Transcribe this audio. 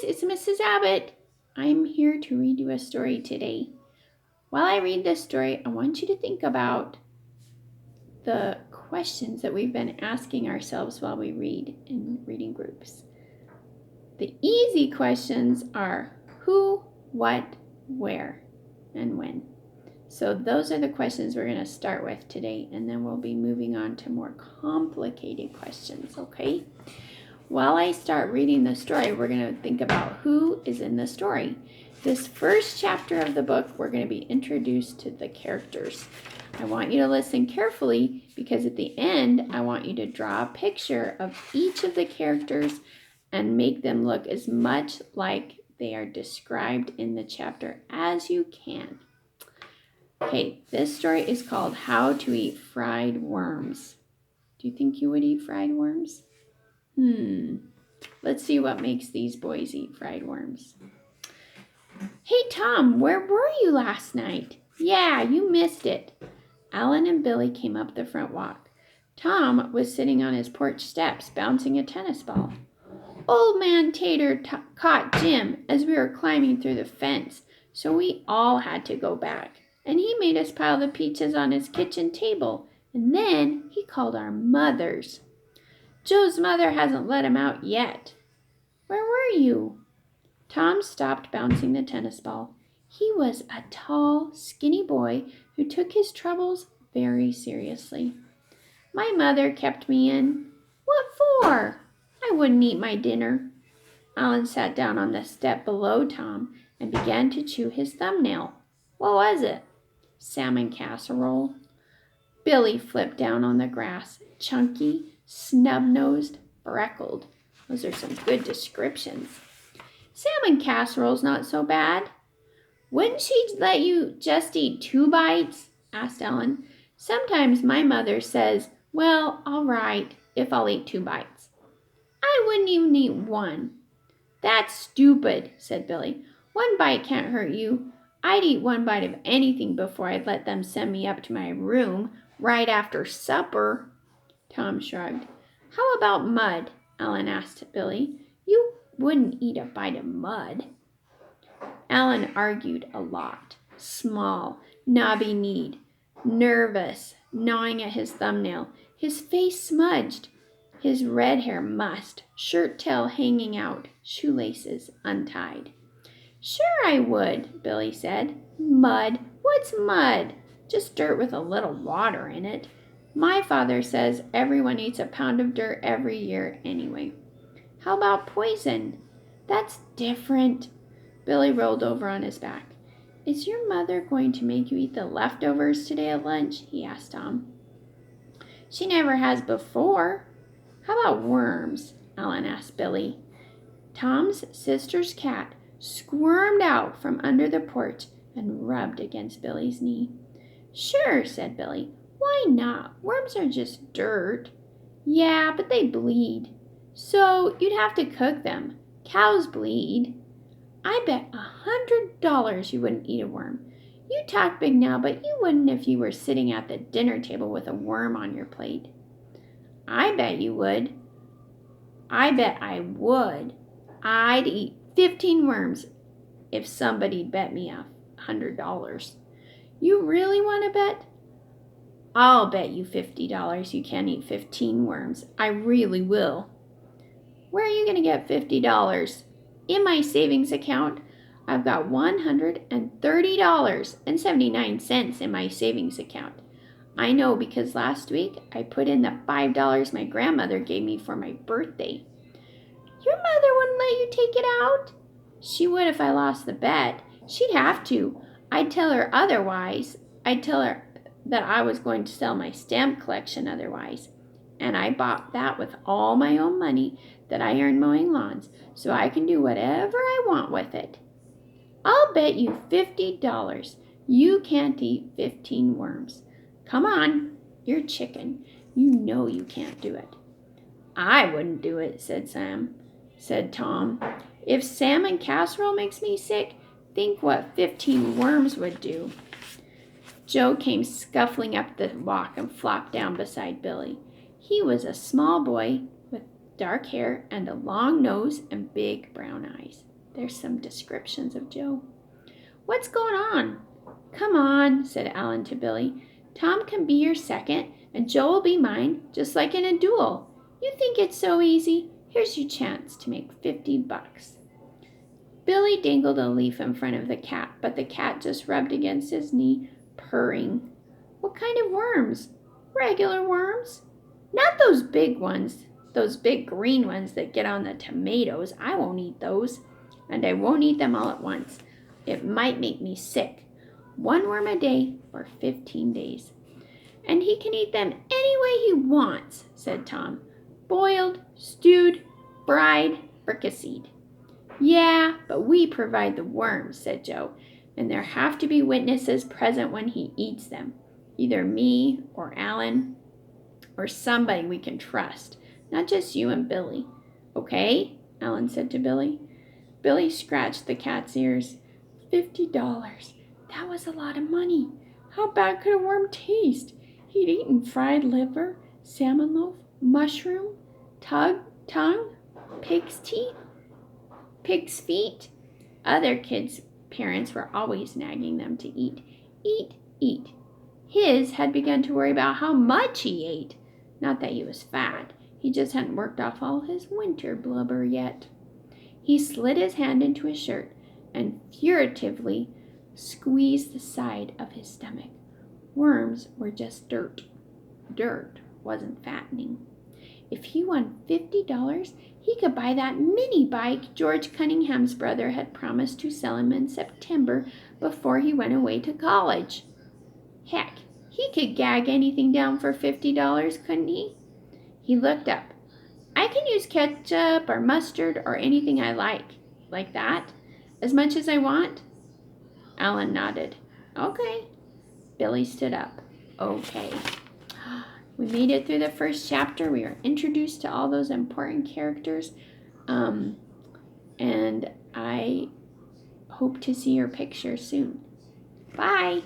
it's Mrs. Abbott. I'm here to read you a story today. While I read this story, I want you to think about the questions that we've been asking ourselves while we read in reading groups. The easy questions are who, what, where, and when. So those are the questions we're going to start with today, and then we'll be moving on to more complicated questions, okay? While I start reading the story, we're going to think about who is in the story. This first chapter of the book, we're going to be introduced to the characters. I want you to listen carefully because at the end, I want you to draw a picture of each of the characters and make them look as much like they are described in the chapter as you can. Okay, this story is called How to Eat Fried Worms. Do you think you would eat fried worms? Let's see what makes these boys eat fried worms. Hey, Tom, where were you last night? Yeah, you missed it. Alan and Billy came up the front walk. Tom was sitting on his porch steps, bouncing a tennis ball. Old Man Tater caught Jim as we were climbing through the fence, so we all had to go back. And he made us pile the peaches on his kitchen table, and then he called our mothers. Joe's mother hasn't let him out yet. Where were you? Tom stopped bouncing the tennis ball. He was a tall, skinny boy who took his troubles very seriously. My mother kept me in. What for? I wouldn't eat my dinner. Alan sat down on the step below Tom and began to chew his thumbnail. What was it? Salmon casserole. Billy flipped down on the grass, chunky, snub-nosed, freckled. Those are some good descriptions. Salmon casserole's not so bad. Wouldn't she let you just eat 2 bites? Asked Ellen. Sometimes my mother says, well, all right, if I'll eat 2 bites. I wouldn't even eat 1. That's stupid, said Billy. 1 bite can't hurt you. I'd eat 1 bite of anything before I'd let them send me up to my room right after supper. Tom shrugged. How about mud? Ellen asked Billy. You wouldn't eat a bite of mud. Alan argued a lot. Small, knobby-kneed, nervous, gnawing at his thumbnail, his face smudged, his red hair mussed, shirt tail hanging out, shoelaces untied. Sure I would, Billy said. Mud? What's mud? Just dirt with a little water in it. My father says everyone eats a pound of dirt every year anyway. How about poison? That's different. Billy rolled over on his back. Is your mother going to make you eat the leftovers today at lunch? He asked Tom. She never has before. How about worms? Alan asked Billy. Tom's sister's cat squirmed out from under the porch and rubbed against Billy's knee. Sure, said Billy. Why not? Worms are just dirt. Yeah, but they bleed. So you'd have to cook them. Cows bleed. I bet $100 you wouldn't eat a worm. You talk big now, but you wouldn't if you were sitting at the dinner table with a worm on your plate. I bet you would. I bet I would. I'd eat 15 worms if somebody'd bet me $100. You really want to bet? I'll bet you $50 you can't eat 15 worms. I really will. Where are you going to get $50? In my savings account, I've got $130.79 in my savings account. I know because last week I put in the $5 my grandmother gave me for my birthday. Your mother wouldn't let you take it out? She would if I lost the bet. She'd have to. I'd tell her otherwise. I'd tell her that I was going to sell my stamp collection otherwise. And I bought that with all my own money that I earned mowing lawns, so I can do whatever I want with it. I'll bet you $50 you can't eat 15 worms. Come on, you're chicken. You know you can't do it. I wouldn't do it, said Tom. If salmon casserole makes me sick, think what 15 worms would do. Joe came scuffling up the walk and flopped down beside Billy. He was a small boy with dark hair and a long nose and big brown eyes. There's some descriptions of Joe. What's going on? Come on, said Alan to Billy. Tom can be your second, and Joe will be mine, just like in a duel. You think it's so easy? Here's your chance to make $50. Billy dangled a leaf in front of the cat, but the cat just rubbed against his knee, purring. What kind of worms? Regular worms. Not those big ones, those big green ones that get on the tomatoes. I won't eat those, and I won't eat them all at once. It might make me sick. 1 worm a day for 15 days. And he can eat them any way he wants, said Tom. Boiled, stewed, fried, fricasseed. Yeah, but we provide the worms, said Joe, and there have to be witnesses present when he eats them. Either me or Alan or somebody we can trust, not just you and Billy. Okay, Alan said to Billy. Billy scratched the cat's ears. $50. That was a lot of money. How bad could a worm taste? He'd eaten fried liver, salmon loaf, mushroom, tongue, pig's teeth, pig's feet. Other kids' parents were always nagging them to eat, eat, eat. His had begun to worry about how much he ate. Not that he was fat. He just hadn't worked off all his winter blubber yet. He slid his hand into his shirt and furtively squeezed the side of his stomach. Worms were just dirt. Dirt wasn't fattening. If he won $50, he could buy that mini bike George Cunningham's brother had promised to sell him in September before he went away to college. Heck, he could gag anything down for $50, couldn't he? He looked up. I can use ketchup or mustard or anything I like that, as much as I want. Alan nodded. Okay. Billy stood up. Okay. We made it through the first chapter. We are introduced to all those important characters. And I hope to see your picture soon. Bye.